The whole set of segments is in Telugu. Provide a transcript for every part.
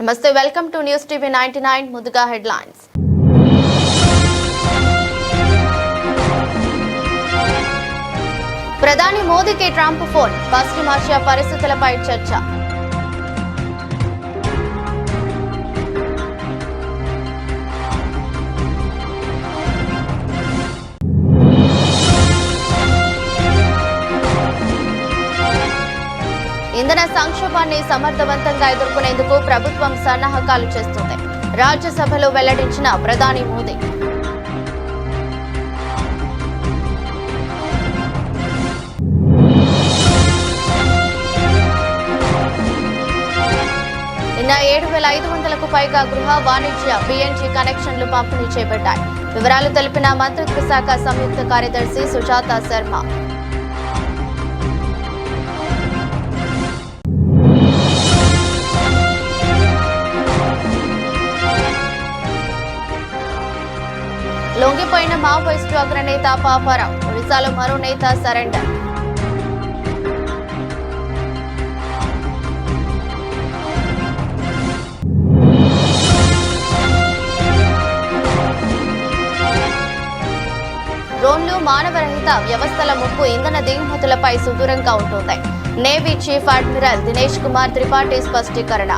నమస్తే, వెల్కమ్ టు న్యూస్ టీవీ 99. ముందుగా హెడ్లైన్స్. ప్రధాని మోదీకి ట్రంప్ ఫోన్, పశ్చిమాసియా పరిస్థితులపై చర్చ. ఇంధన సంక్షోభాన్ని సమర్థవంతంగా ఎదుర్కొనేందుకు ప్రభుత్వం సన్నాహకాలు చేస్తుంది. రాజ్యసభలో వెల్లడించిన ప్రధాని మోదీ. నిన్న 7,500కు పైగా గృహ వాణిజ్య BNG కనెక్షన్లు పంపిణీ చేపట్టాయి. వివరాలు తెలిపిన మంత్రిత్వ శాఖ సంయుక్త కార్యదర్శి సుజాత శర్మ. లొంగిపోయిన మావోయిస్టు అగ్రనేత పాపారావు, ఒడిశాలో మరో నేత సరెండర్. డ్రోన్లు మానవరహిత వ్యవస్థల ముప్పు ఇంధన దిగుమతులపై సుదూరంగా ఉంటుంది. Navy chief admiral Dinesh Kumar Tripathi స్పష్టీకరణ.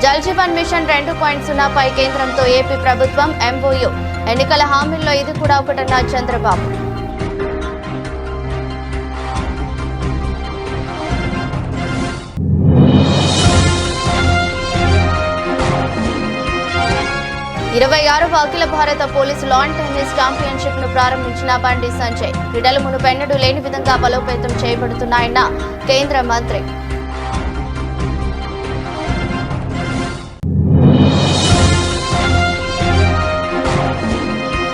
జల్ జీవన్ మిషన్ 2.0పై కేంద్రంతో ఏపీ ప్రభుత్వం MOU. ఎన్నికల హామీల్లో ఇది కూడా ఒకటన్న చంద్రబాబు. ఇరవై 26వ అఖిల భారత పోలీసు లాన్ టెన్నిస్ ఛాంపియన్షిప్ ను ప్రారంభించిన బండి సంజయ్. క్రీడలు మునుపెన్నడూ లేని విధంగా బలోపేతం చేయబడుతున్నాయన్న కేంద్ర మంత్రి.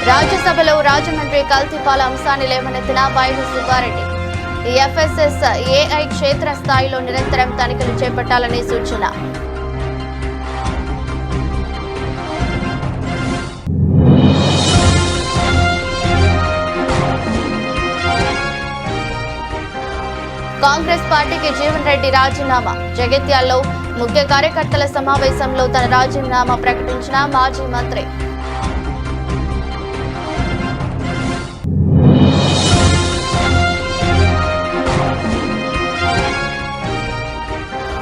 రాజ్యసభలో రాజమండ్రి కల్తీపాల అంశాన్ని లేవనెత్తిన వైవి సుబ్బారెడ్డి. FSSAI క్షేత్ర స్థాయిలో నిరంతరం తనిఖీలు చేపట్టాలని సూచన. కాంగ్రెస్ పార్టీకి జీవన్ రెడ్డి రాజీనామా. జగిత్యాల్లో ముఖ్య కార్యకర్తల సమావేశంలో తన రాజీనామా ప్రకటించిన మాజీ మంత్రి.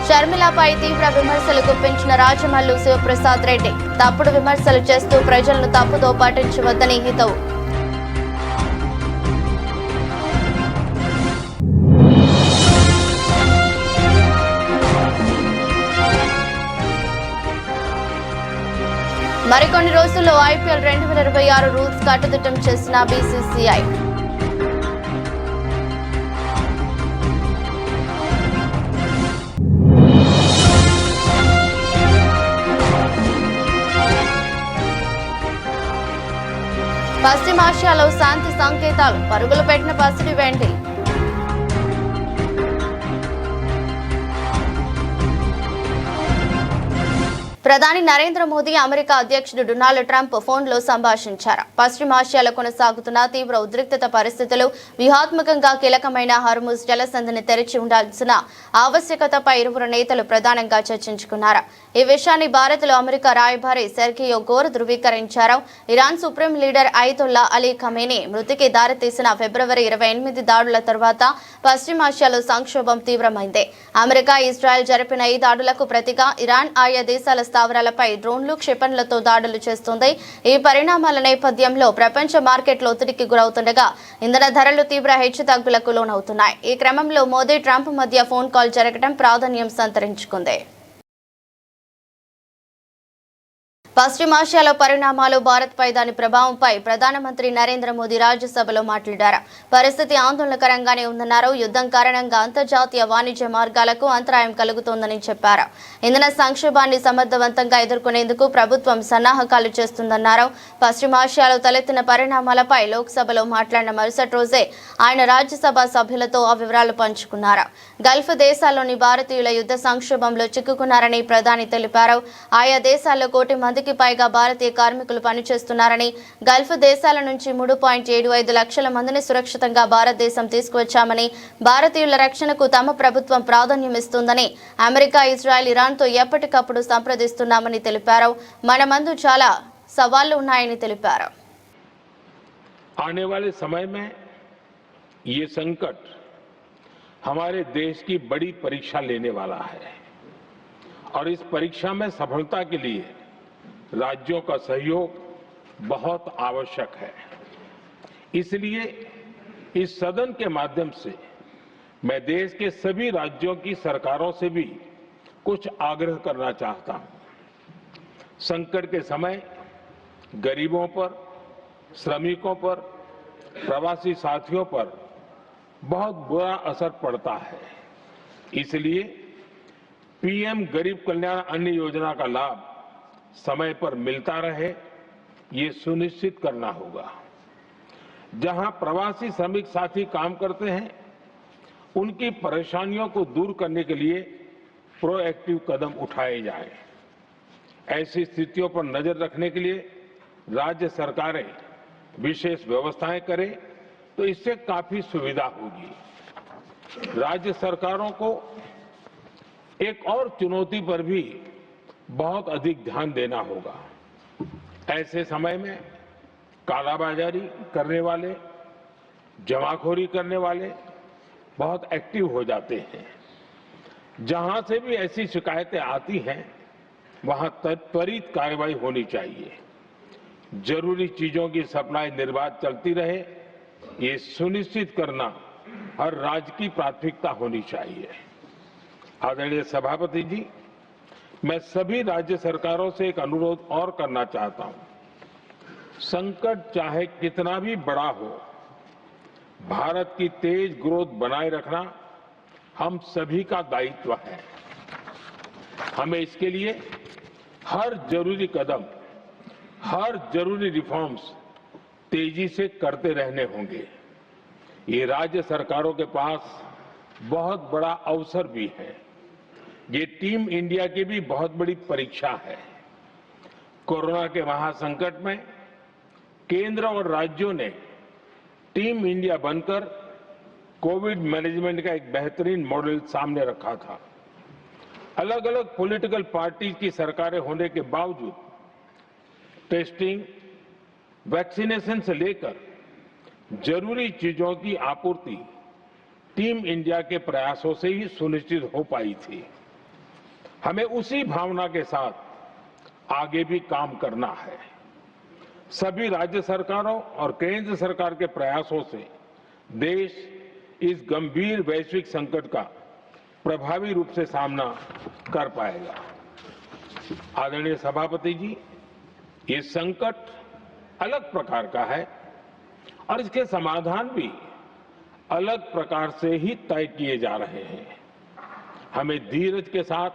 షర్మిలపై తీవ్ర విమర్శలు గుప్పించిన రాజమల్లు శివప్రసాద్ రెడ్డి. తప్పుడు విమర్శలు చేస్తూ ప్రజలను తప్పుదో పట్టించవద్దని హితవు. మరికొన్ని రోజుల్లో IPL 2026 రూల్స్ కట్టుదిట్టం చేసిన BCCI. పశ్చిమాసియాలో శాంతి సంకేతాలు, పరుగులు పెట్టిన పసిడి వెండి. ప్రధాని నరేంద్ర మోదీ అమెరికా అధ్యక్షుడు డొనాల్డ్ ట్రంప్ ఫోన్లో సంభాషించారు. పశ్చిమాసియాలో కొనసాగుతున్న తీవ్ర ఉద్రిక్తత పరిస్థితులు, వ్యూహాత్మకంగా కీలకమైన హార్ముజ్ జలసంధిని తెరిచి ఉండాల్సిన ఆవశ్యకతపై ఇరువురు నేతలు ప్రధానంగా చర్చించుకున్నారు. ఈ విషయాన్ని భారత్లో అమెరికా రాయబారి సెర్గియో గోర్ ధృవీకరించారు. Iran supreme leader Ayatollah Ali Khamenei మృతికి దారితీసిన ఫిబ్రవరి 28 దాడుల తర్వాత పశ్చిమాసియాలో సంక్షోభం తీవ్రమైంది. అమెరికా, ఇజ్రాయెల్ జరిపిన ఈ దాడులకు ప్రతిగా ఇరాన్ ఆయా దేశాల స్థావరాలపై డ్రోన్లు, క్షిపణులతో దాడులు చేస్తోంది. ఈ పరిణామాల నేపథ్యంలో ప్రపంచ మార్కెట్లు ఒత్తిడికి గురవుతుండగా ఇంధన ధరలు తీవ్ర హెచ్చుతగ్గులకు లోనవుతున్నాయి. ఈ క్రమంలో మోదీ, ట్రంప్ మధ్య ఫోన్ కాల్ జరగడం ప్రాధాన్యం సంతరించుకుంది. పశ్చిమాసియాలో పరిణామాలు, భారత్పై దాని ప్రభావంపై ప్రధానమంత్రి నరేంద్ర మోదీ రాజ్యసభలో మాట్లాడారు. పరిస్థితి ఆందోళనకరంగానే ఉందన్నారు. యుద్ధం కారణంగా అంతర్జాతీయ వాణిజ్య మార్గాలకు అంతరాయం కలుగుతోందని చెప్పారు. ఇంధన సంక్షోభాన్ని సమర్థవంతంగా ఎదుర్కొనేందుకు ప్రభుత్వం సన్నాహకాలు చేస్తుందన్నారు. పశ్చిమాసియాలో తలెత్తిన పరిణామాలపై లోక్సభలో మాట్లాడిన మరుసటి రోజే ఆయన రాజ్యసభ సభ్యులతో ఆ వివరాలు పంచుకున్నారు. గల్ఫ్ దేశాల్లోని భారతీయుల యుద్ధ సంక్షోభంలో చిక్కుకున్నారని ప్రధాని తెలిపారు. ఆయా దేశాల్లో 1 కోటి మందికి మందికి పైగా భారతీయ కార్మికులు పనిచేస్తున్నారని, గల్ఫ్ దేశాల నుంచి 3.75 లక్షల మందిని సురక్షితంగా భారతదేశం తీసుకువచ్చామని, భారతీయుల రక్షణకు తమ ప్రభుత్వం ప్రాధాన్యం ఇస్తుందని, అమెరికా, ఇజ్రాయెల్, ఇరాన్తో ఎప్పటికప్పుడు సంప్రదిస్తున్నామని తెలిపారు. మన ముందు చాలా సవాళ్లు ఉన్నాయని తెలిపారు. आने वाले समय में ये संकट हमारे देश की बड़ी परीक्षा लेने वाला है और इस परीक्षा में सफलता के लिए राज्यों का सहयोग बहुत आवश्यक है। इसलिए इस सदन के माध्यम से मैं देश के सभी राज्यों की सरकारों से भी कुछ आग्रह करना चाहता हूं। संकट के समय गरीबों पर, श्रमिकों पर, प्रवासी साथियों पर बहुत बुरा असर पड़ता है। इसलिए पीएम गरीब कल्याण अन्न योजना का लाभ समय पर मिलता रहे, ये सुनिश्चित करना होगा। जहां प्रवासी श्रमिक साथी काम करते हैं, उनकी परेशानियों को दूर करने के लिए प्रोएक्टिव कदम उठाए जाएं। ऐसी स्थितियों पर नजर रखने के लिए राज्य सरकारें विशेष व्यवस्थाएं करें तो इससे काफी सुविधा होगी। राज्य सरकारों को एक और चुनौती पर भी बहुत अधिक ध्यान देना होगा। ऐसे समय में कालाबाजारी करने वाले, जमाखोरी करने वाले बहुत एक्टिव हो जाते हैं। जहां से भी ऐसी शिकायतें आती हैं, वहां त्वरित कार्रवाई होनी चाहिए। जरूरी चीजों की सप्लाई निर्बाध चलती रहे, ये सुनिश्चित करना हर राज्य की प्राथमिकता होनी चाहिए। आदरणीय सभापति जी, मैं सभी राज्य सरकारों से एक अनुरोध और करना चाहता हूं। संकट चाहे कितना भी बड़ा हो, भारत की तेज ग्रोथ बनाए रखना हम सभी का दायित्व है। हमें इसके लिए हर जरूरी कदम, हर जरूरी रिफॉर्म्स तेजी से करते रहने होंगे। ये राज्य सरकारों के पास बहुत बड़ा अवसर भी है। ये टीम इंडिया की भी बहुत बड़ी परीक्षा है। कोरोना के महासंकट में केंद्र और राज्यों ने टीम इंडिया बनकर कोविड मैनेजमेंट का एक बेहतरीन मॉडल सामने रखा था। अलग अलग पॉलिटिकल पार्टीज की सरकारें होने के बावजूद टेस्टिंग, वैक्सीनेशन से लेकर जरूरी चीजों की आपूर्ति टीम इंडिया के प्रयासों से ही सुनिश्चित हो पाई थी। हमें उसी भावना के साथ आगे भी काम करना है। सभी राज्य सरकारों और केंद्र सरकार के प्रयासों से देश इस गंभीर वैश्विक संकट का प्रभावी रूप से सामना कर पाएगा। आदरणीय सभापति जी, ये संकट अलग प्रकार का है और इसके समाधान भी अलग प्रकार से ही तय किए जा रहे हैं। हमें धीरज के साथ,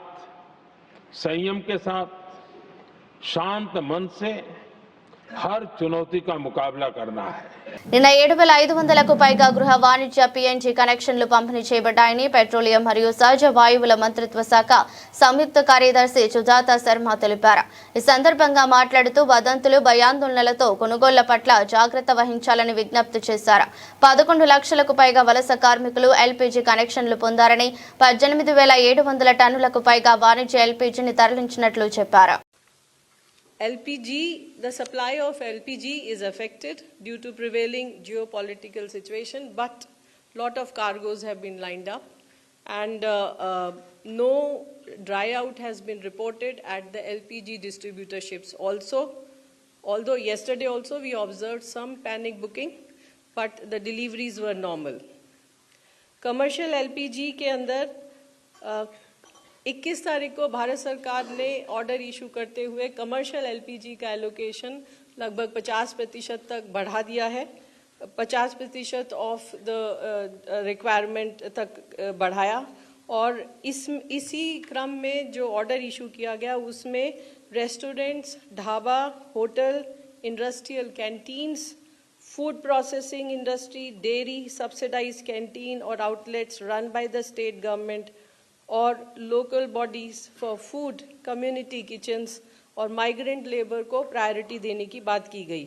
संयम के साथ, शांत मन से हर चुनौती का मुकाबला करना है। నిన్న 7,500కు పైగా గృహ వాణిజ్య పీఎన్జీ కనెక్షన్లు పంపిణీ చేయబడ్డాయని పెట్రోలియం మరియు సహజ వాయువుల మంత్రిత్వ శాఖ సంయుక్త కార్యదర్శి సుజాత శర్మ తెలిపారు. ఈ సందర్భంగా మాట్లాడుతూ వదంతులు, భయాందోళనలతో కొనుగోళ్ల పట్ల జాగ్రత్త వహించాలని విజ్ఞప్తి చేశారు. 11 లక్షలకు పైగా వలస కార్మికులు ఎల్పీజీ కనెక్షన్లు పొందారని, 18,700 టన్నులకు పైగా వాణిజ్య ఎల్పీజీని తరలించినట్లు చెప్పారు. LPG, the supply of LPG is affected due to prevailing geopolitical situation, but lot of cargoes have been lined up and no dry out has been reported at the LPG distributorships also. Although yesterday also we observed some panic booking, but the deliveries were normal. Commercial LPG के अंदर 21 तारीख को भारत सरकार ने ऑर्डर इशू करते हुए कमर्शियल एलपीजी का एलोकेशन लगभग 50% तक बढ़ा दिया है। 50% ऑफ द रिक्वायरमेंट तक बढ़ाया और इसी क्रम में जो ऑर्डर इशू किया गया उसमें restaurants, dhaba, hotel, industrial canteens, food processing industry, dairy, subsidised canteen और outlets run by the state government और local bodies for food, community kitchens और माइग्रेंट लेबर को प्रायोरिटी देने की बात की गई।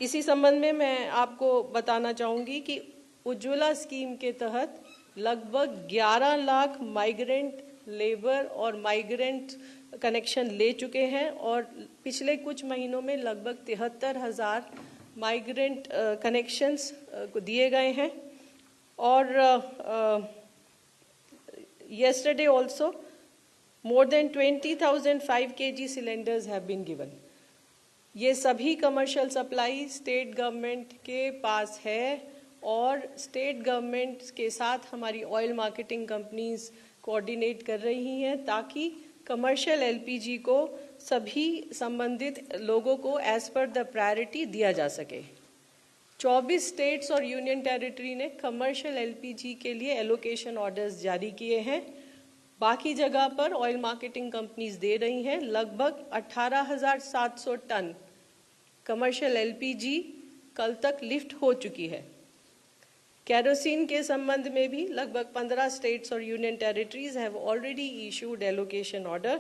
इसी संबंध में मैं आपको बताना चाहूँगी कि उज्ज्वला स्कीम के तहत लगभग 11 लाख माइग्रेंट लेबर और माइग्रेंट कनेक्शन ले चुके हैं और पिछले कुछ महीनों में लगभग 73,000 माइग्रेंट कनेक्शंस को दिए गए हैं। और yesterday also more than 20,000 5 kg cylinders have been given। ये सभी कमर्शियल सप्लाई स्टेट गवर्नमेंट के पास है और स्टेट गवर्नमेंट के साथ हमारी ऑयल मार्केटिंग कंपनीज कोऑर्डिनेट कर रही हैं ताकि कमर्शियल एलपीजी को सभी संबंधित लोगों को एज पर द प्रायोरिटी दिया जा सके। 24 स्टेट्स और यूनियन टेरिटरी ने कमर्शियल एलपीजी के लिए एलोकेशन ऑर्डर्स जारी किए हैं। बाकी जगह पर ऑयल मार्केटिंग कंपनीज दे रही हैं। लगभग 18,700 टन कमर्शियल एलपीजी कल तक लिफ्ट हो चुकी है। केरोसिन के संबंध में भी लगभग 15 स्टेट्स और union territories have already issued allocation order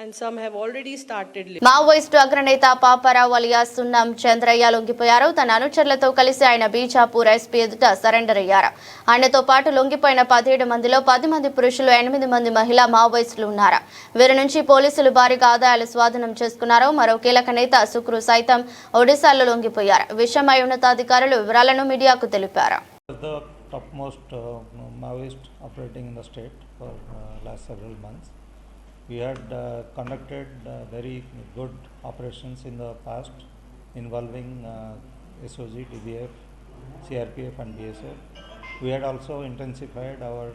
and some have already started. Maoist అగ్రనేత పాపారావు అలియాస్ సున్నం చంద్రయ్య లొంగిపోయారు. తన అనుచరులతో కలిసి ఆయన బీజాపూర్ ఎస్పీ ఎదుట సరెండర్ అయ్యారు. ఆయనతో పాటు లొంగిపోయిన 17 మందిలో 10 మంది పురుషులు, 8 మంది మహిళా మావోయిస్టులు ఉన్నారు. వీరి నుంచి పోలీసులు భారీగా ఆదాయాలు స్వాధీనం చేసుకున్నారు. మరో కీలక నేత సుక్రు సైతం ఒడిశాలో లొంగిపోయారు. విషయమై ఉన్నతాధికారులు వివరాలను మీడియాకు తెలిపారు. The topmost Maoist operating in the state for last several months. We had conducted very good operations in the past involving SOG, DBF, CRPF and BSF. We had also intensified our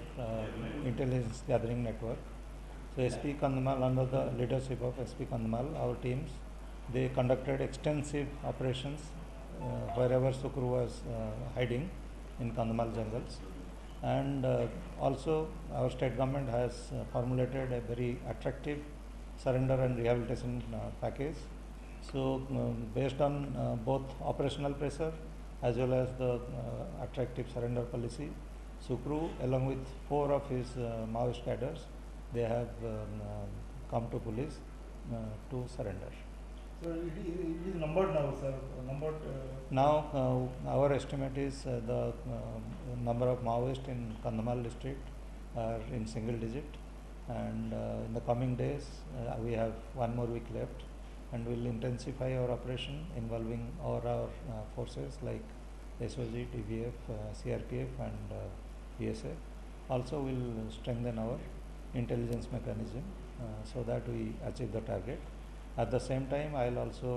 intelligence gathering network. So SP Kandhamal, under the leadership of SP Kandhamal, our teams, they conducted extensive operations wherever Sukru was hiding in Kandhamal jungles. And also our state government has formulated a very attractive surrender and rehabilitation package. So based on both operational pressure as well as the attractive surrender policy, Sukru along with 4 of his Maoist cadres, they have come to police to surrender. So it is numbered now, sir. Numbered. Now our estimate is the number of Maoists in Kandhamal district are in single digit, and in the coming days we have 1 more week left, and we will intensify our operation involving all our forces like SOG, TVF, CRPF and BSF. Also we will strengthen our intelligence mechanism so that we achieve the target. At the same time, I will also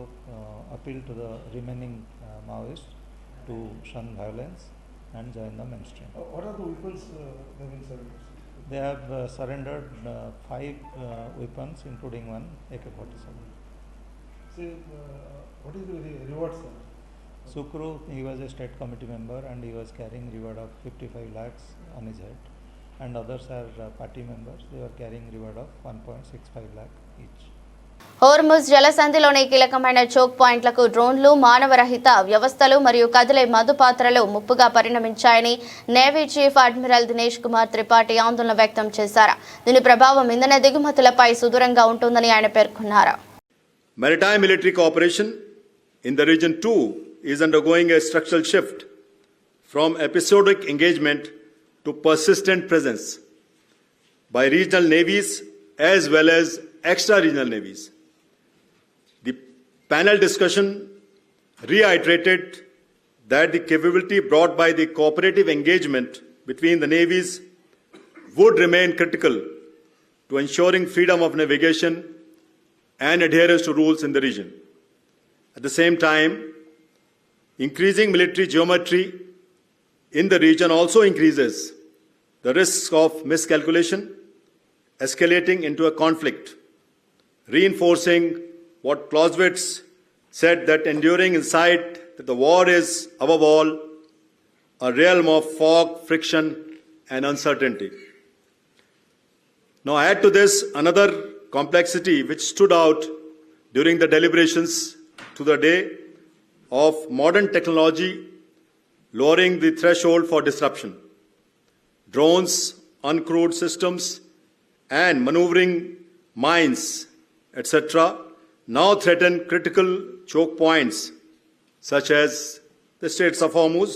appeal to the remaining Maoists to shun violence and join the mainstream. What are the weapons they have been surrendered? They have surrendered 5 weapons, including 1 AK-47. Say, what is the reward, sir? Sukru, he was a state committee member and he was carrying reward of 55 lakhs on his head, and others are party members. They were carrying reward of 1.65 lakh each. Hormuz జలసంధిలోని కీలకమైన చోక్ పాయింట్లకు డ్రోన్లు, మానవరహిత వ్యవస్థలు మరియు కదిలే మధు పాత్రలు ముప్పుగా పరిణమించాయని navy chief admiral Dinesh Kumar Tripathi ఆందోళన వ్యక్తం చేశారు. దీని ప్రభావం ఇంధన దిగుమతులపై సుదూరంగా ఉంటుందని ఆయన పేర్కొన్నారు. Maritime military cooperation in the region too is undergoing a structural shift from episodic engagement to persistent presence by regional navies as well as extra-regional navies. The panel discussion reiterated that the capability brought by the cooperative engagement between the navies would remain critical to ensuring freedom of navigation and adherence to rules in the region. At the same time, increasing military geometry in the region also increases the risk of miscalculation, escalating into a conflict, reinforcing what Clausewitz said, that enduring insight that the war is above all a realm of fog, friction and uncertainty. Now add to this another complexity which stood out during the deliberations to the day of modern technology lowering the threshold for disruption. Drones, uncrewed systems and maneuvering mines etc., now threaten critical choke points such as the Straits of Hormuz,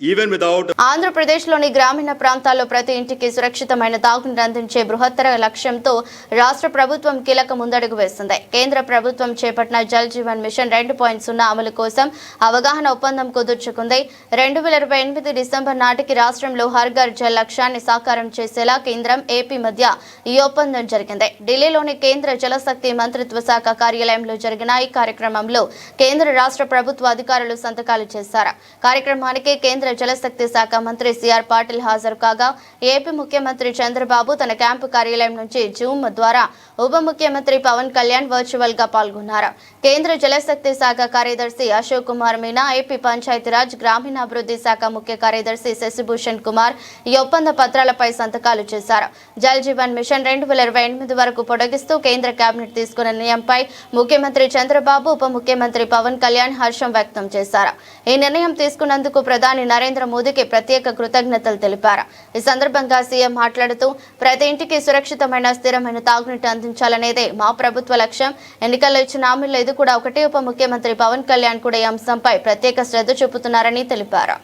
even without ఆంధ్రప్రదేశ్లోని గ్రామీణ ప్రాంతాల్లో ప్రతి ఇంటికి సురక్షితమైన తాగునీరు అందించే బృహత్తర లక్ష్యంతో రాష్ట్ర ప్రభుత్వం కీలక ముందడుగు వేస్తుంది. కేంద్ర ప్రభుత్వం చేపట్టిన జల్ జీవన్ మిషన్ 2.0 అమలు కోసం అవగాహన ఒప్పందం కుదుర్చుకుంది. 2028 డిసెంబర్ నాటికి రాష్ట్రంలో హర్ ఘర్ జల్ లక్ష్యాన్ని సాకారం చేసేలా కేంద్రం, ఏపీ మధ్య ఈ ఒప్పందం జరిగింది. ఢిల్లీలోని కేంద్ర జలశక్తి మంత్రిత్వ శాఖ కార్యాలయంలో జరిగిన ఈ కార్యక్రమంలో కేంద్ర, రాష్ట్ర ప్రభుత్వ అధికారులు సంతకాలు చేశారు. కార్యక్రమానికి కేంద్ర జలశక్తి శాఖ మంత్రి సిఆర్ పాటిల్ హాజరు కాగా ఏపీ ముఖ్యమంత్రి చంద్రబాబు తన క్యాంపు కార్యాలయం నుంచి జూమ్ ద్వారా, ఉప ముఖ్యమంత్రి పవన్ కళ్యాణ్ వర్చువల్ గా పాల్గొన్నారు. కేంద్ర జలశక్తి శాఖ కార్యదర్శి అశోక్ కుమార్ మీనా, ఏపీ పంచాయతీరాజ్ గ్రామీణాభివృద్ధి శాఖ ముఖ్య కార్యదర్శి శశిభూషణ్ కుమార్ ఈ ఒప్పంద పత్రాలపై సంతకాలు చేశారు. జల్ జీవన్ మిషన్ 2028 వరకు పొడిగిస్తూ కేంద్ర కేబినెట్ తీసుకున్న నిర్ణయంపై ముఖ్యమంత్రి చంద్రబాబు, ఉప ముఖ్యమంత్రి పవన్ కళ్యాణ్ హర్షం వ్యక్తం చేశారు. ఈ నిర్ణయం తీసుకున్నందుకు ప్రధాని నరేంద్ర మోదీకి ప్రత్యేక కృతజ్ఞతలు తెలిపారు. ఈ సందర్భంగా సీఎం మాట్లాడుతూ ప్రతి ఇంటికి సురక్షితమైన, స్థిరమైన తాగునీటి అందించాలనేదే మా ప్రభుత్వ లక్ష్యం. ఎన్నికల్లో ఇచ్చిన హామీల్లో ఇది కూడా ఒకటి. ఉప ముఖ్యమంత్రి పవన్ కళ్యాణ్ కూడా ఈ అంశంపై ప్రత్యేక శ్రద్ధ చూపుతున్నారని తెలిపారు.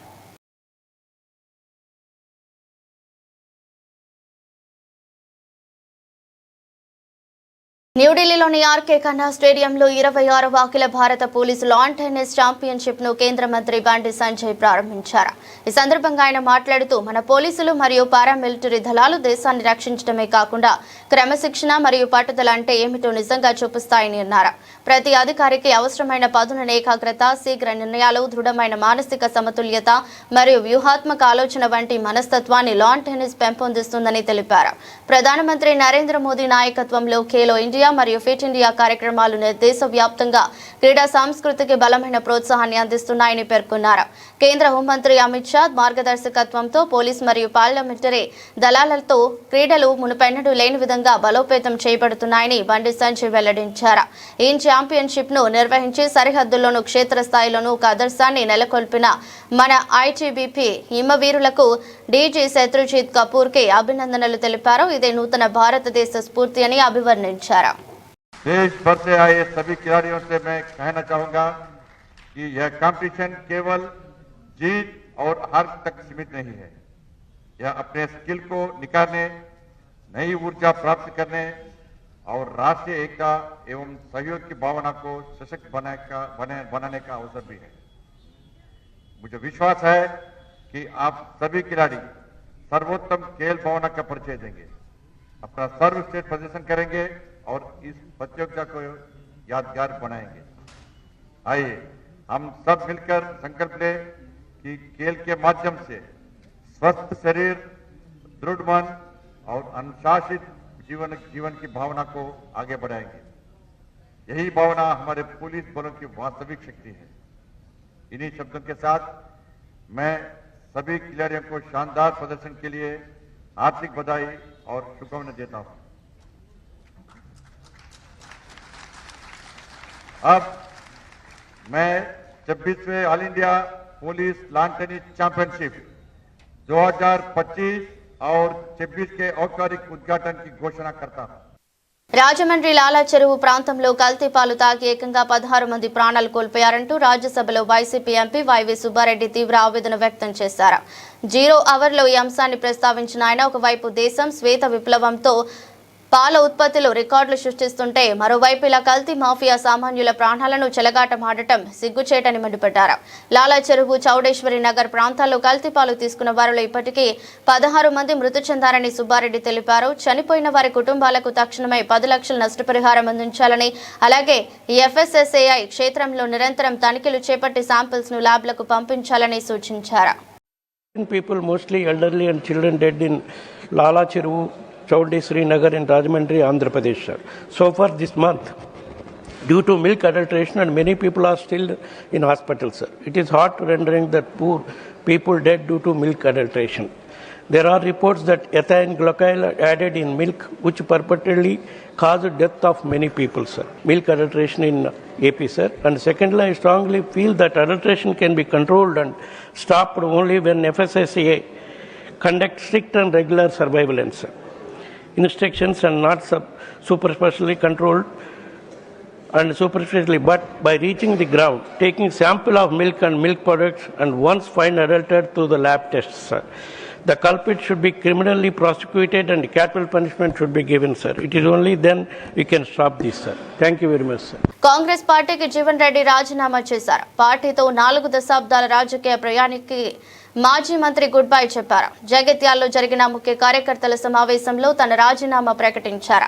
న్యూఢిల్లీలోని ఆర్కే ఖన్నా స్టేడియంలో 26వ అఖిల భారత పోలీసు లాన్ టెన్నిస్ ఛాంపియన్షిప్ ను కేంద్ర మంత్రి బండి సంజయ్ ప్రారంభించారు. ఈ సందర్భంగా ఆయన మాట్లాడుతూ మన పోలీసులు మరియు పారామిలిటరీ దళాలు దేశాన్ని రక్షించడమే కాకుండా క్రమశిక్షణ మరియు పట్టుదల అంటే ఏమిటో నిజంగా చూపిస్తాయని అన్నారు. ప్రతి అధికారికి అవసరమైన పదునైన ఏకాగ్రత, శీఘ్ర నిర్ణయాలు, దృఢమైన మానసిక సమతుల్యత మరియు వ్యూహాత్మక ఆలోచన వంటి మనస్తత్వాన్ని లాన్ టెన్నిస్ పెంపొందిస్తుందని తెలిపారు. ప్రధానమంత్రి నరేంద్ర మోదీ నాయకత్వంలో ఖేలో ఇండియా మరియు ఫిట్ ఇండియా కార్యక్రమాలు దేశవ్యాప్తంగా క్రీడా సంస్కృతికి బలమైన ప్రోత్సాహాన్ని అందిస్తున్నాయని పేర్కొన్నారు. కేంద్ర హోంమంత్రి అమిత్ షా మార్గదర్శకత్వంతో పోలీస్ మరియు పార్లమెంటరీ దళాలతో క్రీడలు మునుపెన్నడూ లేని విధంగా బలోపేతం చేయబడుతున్నాయని బండి సంజయ్ వెల్లడించారు. ఈ ఛాంపియన్షిప్ ను నిర్వహించి సరిహద్దుల్లోనూ క్షేత్రస్థాయిలోనూ ఒక ఆదర్శాన్ని నెలకొల్పిన మన ఐటీబీపీ హిమవీరులకు డీజీ శత్రుజిత్ కపూర్ కి అభినందనలు తెలిపారు. ఇదే నూతన భారతదేశ స్ఫూర్తి అని అభివర్ణించారు. देश भर से आए सभी खिलाड़ियों से मैं कहना चाहूंगा कि यह कंपटीशन केवल जीत और हार तक सीमित नहीं है. यह अपने स्किल को निखारने, नई ऊर्जा प्राप्त करने और राष्ट्रीय एकता एवं सहयोग की भावना को सशक्त बनाने का अवसर भी है. मुझे विश्वास है कि आप सभी खिलाड़ी सर्वोत्तम खेल भावना का परिचय देंगे, अपना सर्वश्रेष्ठ प्रदर्शन करेंगे और इस प्रतियोगिता को यादगार बनाएंगे. आइए हम सब मिलकर संकल्प लें कि खेल के माध्यम से स्वस्थ शरीर, दृढ़ मन और अनुशासित जीवन की भावना को आगे बढ़ाएंगे. यही भावना हमारे पुलिस बलों की वास्तविक शक्ति है. इन्हीं शब्दों के साथ मैं सभी खिलाड़ियों को शानदार प्रदर्शन के लिए हार्दिक बधाई और शुभकामनाएं देता हूं. अब मैं 26वें all India police lawn tennis championship 2025 और 26 के औपचारिक उद्घाटन की घोषणा करता हूं. రాజమండ్రి లాలా చెరువు ప్రాంతంలో కల్తీ పాలు తాగి ఏకంగా 16 మంది ప్రాణాలు కోల్పోయారంటూ రాజ్యసభలో వైసీపీ ఎంపీ వైవి సుబ్బారెడ్డి తీవ్ర ఆవేదన వ్యక్తం చేశారు. 0 అవర్లో ఈ అంశాన్ని ప్రస్తావించిన ఆయన ఒకవైపు దేశం శ్వేత విప్లవంతో పాల ఉత్పత్తిలో రికార్డులు సృష్టిస్తుంటే మరోవైపు ఇలా కల్తీ మాఫియా సామాన్యుల ప్రాణాలను చెలగాటమాడటం సిగ్గుచేటని మండిపడ్డారు. లాలా చెరువు, చౌడేశ్వరి నగర్ ప్రాంతాల్లో కల్తీ పాలు తీసుకున్న వారిలో ఇప్పటికీ 16 మంది మృతి చెందారని సుబ్బారెడ్డి తెలిపారు. చనిపోయిన వారి కుటుంబాలకు తక్షణమే 10 లక్షల నష్టపరిహారం అందించాలని, అలాగే ఎఫ్ఎస్ఎస్ఏఐ క్షేత్రంలో నిరంతరం తనిఖీలు చేపట్టి శాంపిల్స్ ను ల్యాబ్లకు పంపించాలని సూచించారు. People, mostly elderly and children, dead in Lala Cheruvu, Chowdhury Nagar in Rajahmundry, Andhra Pradesh. So far this month, due to milk adulteration, and many people are still in hospitals. It is heart rendering that poor people dead due to milk adulteration. There are reports that ethylene glycol added in milk, which purportedly caused death of many people, sir. Milk adulteration in AP, sir. And secondly, I strongly feel that adulteration can be controlled and stopped only when FSSAI conduct strict and regular surveillance. instructions and not superficially controlled and superficially, but by reaching the ground, taking sample of milk and milk products and once find adulterated through the lab tests, sir. The culprit should be criminally prosecuted and capital punishment should be given, sir. It is only then we can stop this, sir. Thank you very much, sir. Congress పార్టీకి జీవన్ రెడ్డి రాజీనామా చేశారు. పార్టీతో 4 దశాబ్దాల రాజకీయ ప్రయాణికి మాజీ మంత్రి గుడ్ బై చెప్పారు. జగిత్యాల్లో జరిగిన ముఖ్య కార్యకర్తల సమావేశంలో తన రాజీనామా ప్రకటించారు.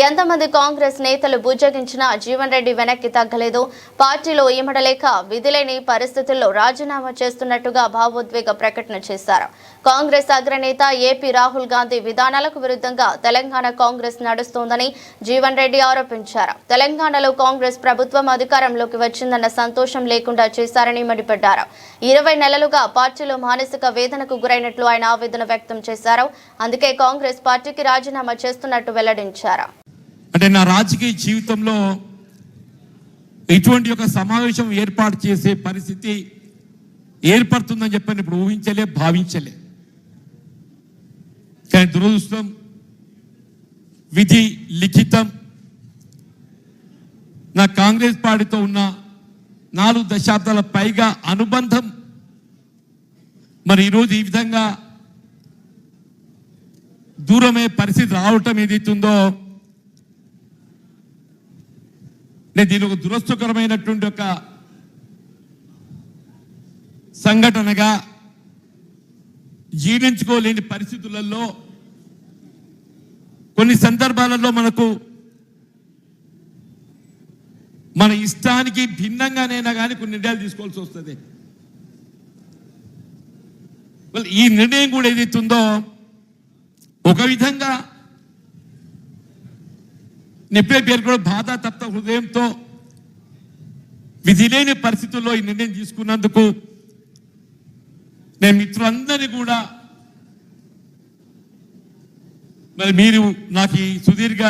ఎంతమంది కాంగ్రెస్ నేతలు బుజ్జగించినా జీవన్ రెడ్డి వెనక్కి తగ్గలేదు. పార్టీలో ఇమడలేక విధిలేని పరిస్థితుల్లో రాజీనామా చేస్తున్నట్టుగా భావోద్వేగ ప్రకటన చేశారు. కాంగ్రెస్ అగ్రనేత ఏపీ రాహుల్ గాంధీ విధానాలకు విరుద్ధంగా తెలంగాణ కాంగ్రెస్ నడుస్తోందని జీవన్ రెడ్డి ఆరోపించారు. తెలంగాణలో కాంగ్రెస్ ప్రభుత్వం అధికారంలోకి వచ్చిందన్న సంతోషం లేకుండా చేశారని మండిపడ్డారు. 20 నెలలుగా పార్టీలో మానసిక వేదనకు గురైనట్లు ఆయన ఆవేదన వ్యక్తం చేశారు. అందుకే కాంగ్రెస్ పార్టీకి రాజీనామా చేస్తున్నట్టు వెల్లడించారు. అంటే నా రాజకీయ జీవితంలో ఇటువంటి ఒక సమావేశం ఏర్పాటు చేసే పరిస్థితి ఏర్పడుతుందని చెప్పని ఇప్పుడు ఊహించలే, భావించలే. కానీ దురదృష్టం, విధి లిఖితం నా కాంగ్రెస్ పార్టీతో ఉన్న 4 దశాబ్దాల పైగా అనుబంధం మరి ఈరోజు ఈ విధంగా దూరమే పరిస్థితి రావటం ఏదైతుందో నేను దీని ఒక దురదృష్టకరమైనటువంటి ఒక సంఘటనగా జీర్ణించుకోలేని పరిస్థితులలో కొన్ని సందర్భాలలో మనకు మన ఇష్టానికి భిన్నంగానైనా కానీ కొన్ని నిర్ణయాలు తీసుకోవాల్సి వస్తుంది. ఈ నిర్ణయం కూడా ఏదైతుందో ఒక విధంగా నెప్పే పేరు కూడా బాధ తప్త హృదయంతో విధి లేని పరిస్థితుల్లో ఈ నిర్ణయం తీసుకున్నందుకు నేను మిత్రులందరినీ కూడా మరి మీరు నాకు ఈ సుదీర్ఘ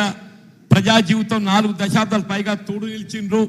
ప్రజా జీవితం 4 దశాబ్దాల పైగా తోడు నిలిచిండ్రు.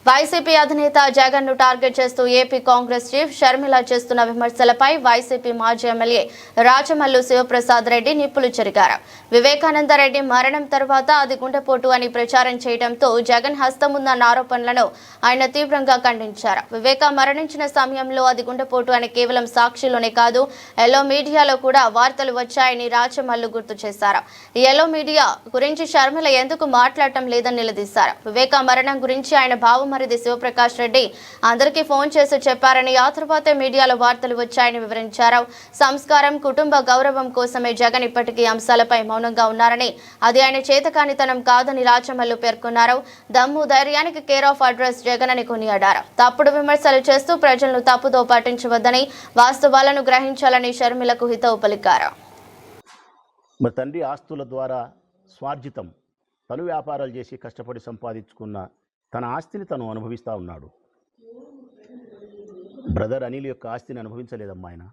వైసీపీ అధినేత జగన్ ను టార్గెట్ చేస్తూ ఏపీ కాంగ్రెస్ చీఫ్ షర్మిల చేస్తున్న విమర్శలపై వైసీపీ మాజీ ఎమ్మెల్యే రాచమల్లు శివప్రసాద్ రెడ్డి నిప్పులు చెరిగారు. వివేకానంద రెడ్డి మరణం తర్వాత అది గుండెపోటు అని ప్రచారం చేయడంతో జగన్ హస్తం ఉందన్న ఆరోపణలను ఆయన తీవ్రంగా ఖండించారు. వివేక మరణించిన సమయంలో అది గుండెపోటు అని కేవలం సాక్షిలోనే కాదు, ఎల్లో మీడియాలో కూడా వార్తలు వచ్చాయని రాచమల్లు గుర్తు చేశారు. ఎల్లో మీడియా గురించి షర్మిల ఎందుకు మాట్లాడటం లేదని నిలదీశారు. వివేక మరణం గురించి ఆయన భావమరిది శివప్రకాష్ రెడ్డి అందరికీ ఫోన్ చేసి చెప్పారని, ఆ తర్వాతే మీడియాలో వార్తలు వచ్చాయని వివరించారు. సంస్కారం, కుటుంబ గౌరవం కోసమే జగన్ ఇప్పటికీ అంశాలపై మౌనంగా ఉన్నారని, అది ఆయన చేతకానితనం కాదని రాచమల్లు పేర్కొన్నారు. దమ్ము ధైర్యానికి కేర్ ఆఫ్ అడ్రస్ జగన్ అని కొనియాడారు. తప్పుడు విమర్శలు చేస్తూ ప్రజలను తప్పుదో పట్టించవద్దని, వాస్తవాలను గ్రహించాలని షర్మిలకు హితవు పలికారు. మరి తండ్రి ఆస్తుల ద్వారా స్వార్జితం, తను వ్యాపారాలు చేసి కష్టపడి సంపాదించుకున్న తన ఆస్తిని తను అనుభవిస్తూ ఉన్నాడు. బ్రదర్ అనిల్ యొక్క ఆస్తిని అనుభవించలేదమ్మా ఆయన,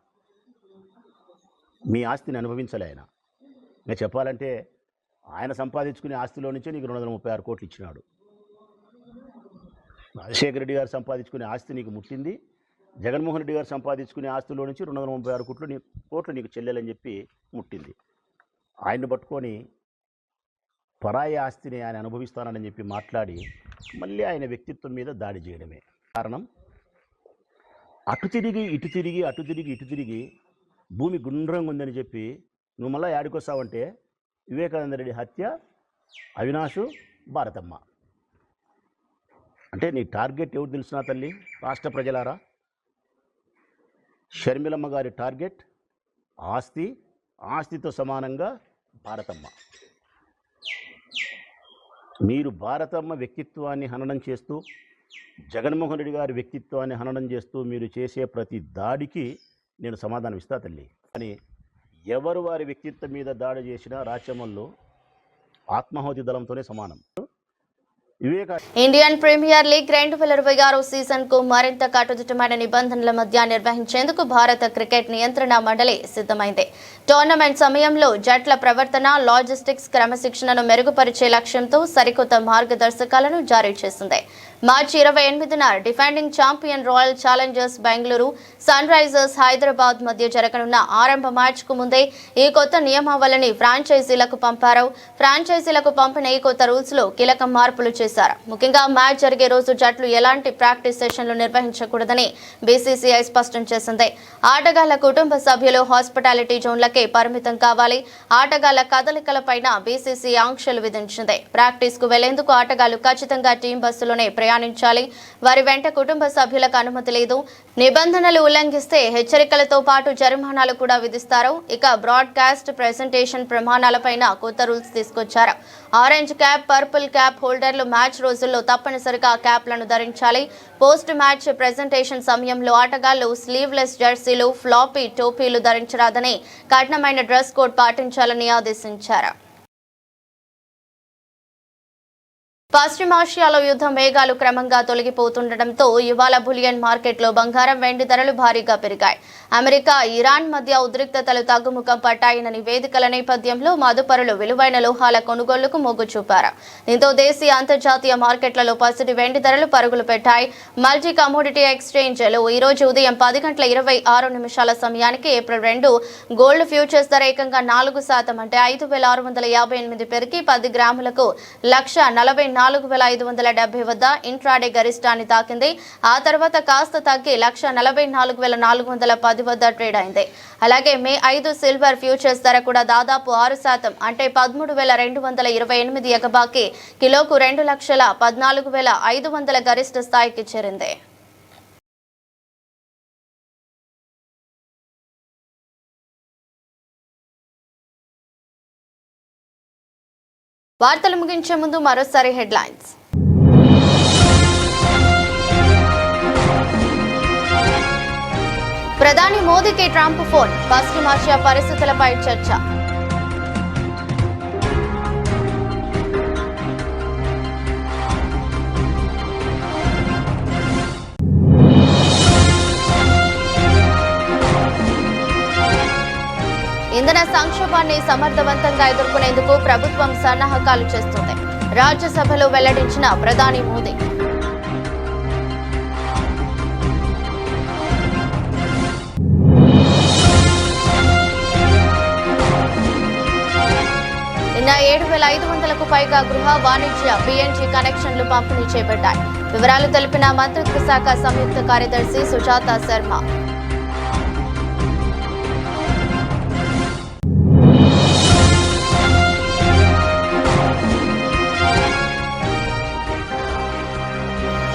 మీ ఆస్తిని అనుభవించలే ఆయన. నేను చెప్పాలంటే ఆయన సంపాదించుకునే ఆస్తిలో నుంచే నీకు 236 కోట్లు ఇచ్చినాడు. రాజశేఖర రెడ్డి గారు సంపాదించుకునే ఆస్తి నీకు ముట్టింది, జగన్మోహన్ రెడ్డి గారు సంపాదించుకునే ఆస్తిలో నుంచి 236 కోట్లు నీకు చెల్లెలని చెప్పి ముట్టింది. ఆయన్ని పట్టుకొని పరాయి ఆస్తిని ఆయన అనుభవిస్తానని చెప్పి మాట్లాడి మళ్ళీ ఆయన వ్యక్తిత్వం మీద దాడి చేయడమే కారణం. అటు తిరిగి ఇటు తిరిగి, అటు తిరిగి ఇటు తిరిగి భూమి గుండ్రంగా ఉందని చెప్పి నువ్వు మళ్ళీ యాడికొస్తావంటే వివేకానంద రెడ్డి హత్య, అవినాషు, భారతమ్మ. అంటే నీ టార్గెట్ ఎవరు తెలుసునా తల్లి, రాష్ట్ర ప్రజలారా? షర్మిలమ్మ గారి టార్గెట్ ఆస్తి, ఆస్తితో సమానంగా భారతమ్మ. మీరు భారతమ్మ వ్యక్తిత్వాన్ని హననం చేస్తూ, జగన్మోహన్ రెడ్డి గారి వ్యక్తిత్వాన్ని హననం చేస్తూ మీరు చేసే ప్రతి దాడికి నేను సమాధానం ఇస్తా తల్లి. కానీ ఎవరు వారి వ్యక్తిత్వం మీద దాడి చేసినా రాచమల్లు ఆత్మాహుతి దళంతోనే సమానం. ఇండియన్ ప్రీమియర్ లీగ్ 2026 సీజన్ కు మరింత కట్టుదిట్టమైన నిబంధనల మధ్య నిర్వహించేందుకు భారత క్రికెట్ నియంత్రణ మండలి సిద్ధమైంది. టోర్నమెంట్ సమయంలో జట్ల ప్రవర్తన, లాజిస్టిక్స్, క్రమశిక్షణను మెరుగుపరిచే లక్ష్యంతో సరికొత్త మార్గదర్శకాలను జారీ చేసింది. మార్చి 28న defending champion Royal Challengers Bengaluru, Sunrisers Hyderabad మధ్య జరగనున్న ఆరంభ మ్యాచ్కు ముందే ఈ కొత్త నియమావళిని ఫ్రాంచైజీలకు పంపారు. ఫ్రాంచైజీలకు పంపిన ఈ కొత్త రూల్స్లో కీలక మార్పులు చేశారు. ముఖ్యంగా మ్యాచ్ జరిగే రోజు జట్లు ఎలాంటి ప్రాక్టీస్ సెషన్లు నిర్వహించకూడదని బీసీసీఐ స్పష్టం చేసింది. ఆటగాళ్ల కుటుంబ సభ్యులు హాస్పిటాలిటీ జోన్లకే పరిమితం కావాలి. ఆటగాళ్ల కదలికలపైన బీసీసీఐ ఆంక్షలు విధించింది. ప్రాక్టీస్ కు వెళ్లేందుకు ఆటగాళ్లు ఖచ్చితంగా టీం బస్సులోనే ప్రయాణించాలి. వారి వెంట కుటుంబ సభ్యులకు అనుమతి లేదు. నిబంధనలు ఉల్లంఘిస్తే హెచ్చరికలతో పాటు జరిమానాలు కూడా విధిస్తారు. ఇక బ్రాడ్కాస్ట్ ప్రెజెంటేషన్ ప్రమాణాలపైన కొత్త రూల్స్ తీసుకొచ్చారు. ఆరెంజ్ క్యాప్, పర్పుల్ క్యాప్ హోల్డర్లు మ్యాచ్ రోజుల్లో తప్పనిసరిగా క్యాప్లను ధరించాలి. పోస్ట్ మ్యాచ్ ప్రెజెంటేషన్ సమయంలో ఆటగాళ్లు స్లీవ్లెస్ జెర్సీలు, ఫ్లాపీ టోపీలు ధరించరాదని, కఠినమైన డ్రెస్ కోడ్ పాటించాలని ఆదేశించారు. పశ్చిమాసియాలో యుద్ధ మేఘాలు క్రమంగా తొలగిపోతుండటంతో ఇవాళ బులియన్ మార్కెట్లో బంగారం, వెండి ధరలు భారీగా పెరిగాయి. అమెరికా, ఇరాన్ మధ్య ఉద్రిక్తతలు తగ్గుముఖం పట్టాయన్న నివేదికల నేపథ్యంలో మదుపరులు విలువైన లోహాల కొనుగోళ్లకు మొగ్గు చూపారు. దీంతో దేశీయ, అంతర్జాతీయ మార్కెట్లలో పసిడి, వెండి ధరలు పరుగులు పెట్టాయి. మల్టీ కమోడిటీ ఎక్స్చేంజ్లో ఈ రోజు ఉదయం 10:26 సమయానికి ఏప్రిల్ 2 గోల్డ్ ఫ్యూచర్స్ ధర ఏకంగా 4% అంటే 5,658 పెరిగి 10 గ్రాములకు 1,44,570 వద్ద ఇంట్రాడే గరిష్టాన్ని తాకింది. ఆ తర్వాత కాస్త తగ్గి 1,44,410 వద్ద ట్రేడ్ అయింది. అలాగే మే 5 సిల్వర్ ఫ్యూచర్స్ ధర కూడా దాదాపు 6% అంటే 13,228 ఎగబాకి కిలోకు 2,14,500 గరిష్ట స్థాయికి చేరింది. వార్తలు ముగించే ముందు మరోసారి హెడ్లైన్స్. ప్రధాని మోదీకి ట్రంప్ ఫోన్, పశ్చిమాసియా పరిస్థితులపై చర్చ. ఇంధన సంక్షోభాన్ని సమర్థవంతంగా ఎదుర్కొనేందుకు ప్రభుత్వం సన్నాహకాలు చేస్తుంది. రాజ్యసభలో వెల్లడించిన ప్రధాని మోదీ. నిన్న 7,500కు పైగా గృహ, వాణిజ్య, పీఎన్జీ కనెక్షన్లు పంపిణీ చేపట్టాయి. వివరాలు తెలిపిన మంత్రిత్వ శాఖ సంయుక్త కార్యదర్శి సుజాత శర్మ.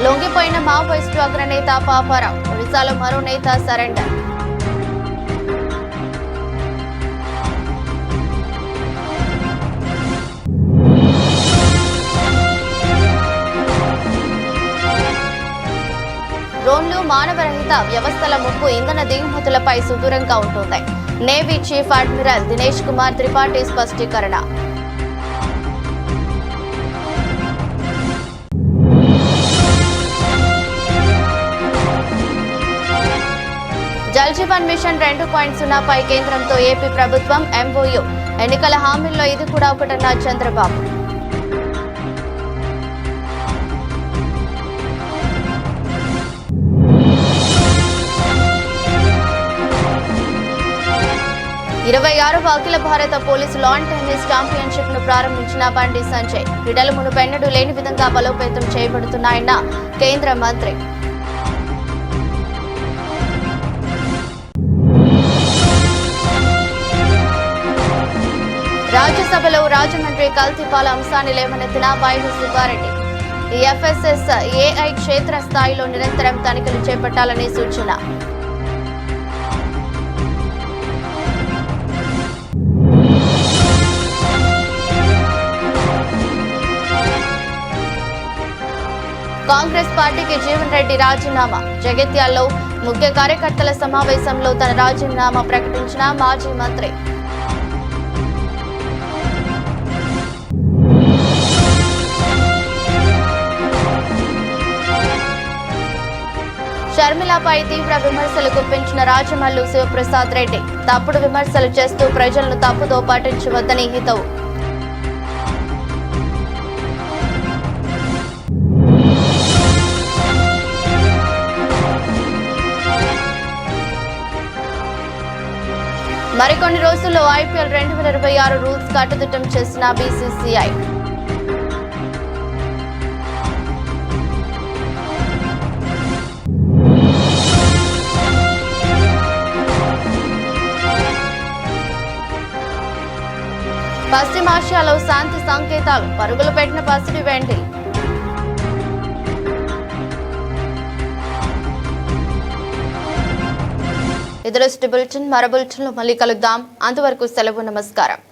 లొంగిపోయిన మావోయిస్టు అగ్రనేత పాపారావు, ఒడిశాలో మరో నేత సరెండర్. డ్రోన్లు, మానవరహిత వ్యవస్థల ముప్పు ఇంధన దిగుమతులపై సుదూరంగా ఉంటుంది. Navy chief admiral Dinesh Kumar Tripathi స్పష్టీకరణ. జల్ జీవన్ మిషన్ 2.0పై కేంద్రంతో ఏపీ ప్రభుత్వం ఎంఓయూ. ఎన్నికల హామీల్లో ఇది కూడా ఒకటన్న చంద్రబాబు. ఇరవై 26వ అఖిల భారత పోలీసు లాన్ టెన్నిస్ ఛాంపియన్షిప్ ను ప్రారంభించిన బండి సంజయ్. క్రీడలు మునుపెన్నడూ లేని విధంగా బలోపేతం చేయబడుతున్నాయన్న కేంద్ర మంత్రి. రాజ్యసభలో రాజమండ్రి కల్తీపాల అంశాన్ని లేవనెత్తిన వైవి సుబ్బారెడ్డి. ఎఫ్ఎస్ఎస్ ఏఐ క్షేత్ర స్థాయిలో నిరంతరం తనిఖీలు చేపట్టాలని సూచన. కాంగ్రెస్ పార్టీకి జీవన్ రెడ్డి రాజీనామా. జగిత్యాల్లో ముఖ్య కార్యకర్తల సమావేశంలో తన రాజీనామా ప్రకటించిన మాజీ మంత్రి. షర్మిలపై తీవ్ర విమర్శలు గుప్పించిన రాజమల్లు శివప్రసాద్ రెడ్డి. తప్పుడు విమర్శలు చేస్తూ ప్రజలను తప్పుదో పట్టించవద్దని హితవు. మరికొన్ని రోజుల్లో ఐపీఎల్ 2026 రూల్స్ కట్టుదిట్టం చేసిన బీసీసీఐ. పశ్చిమాసియాలో శాంతి సంకేతాలు, పరుగులు పెట్టిన పసిడి వెండి. ఇది బులెటిన్. మరో బులెటిన్లో మళ్ళీ కలుద్దాం. అంతవరకు సెలవు. నమస్కారం.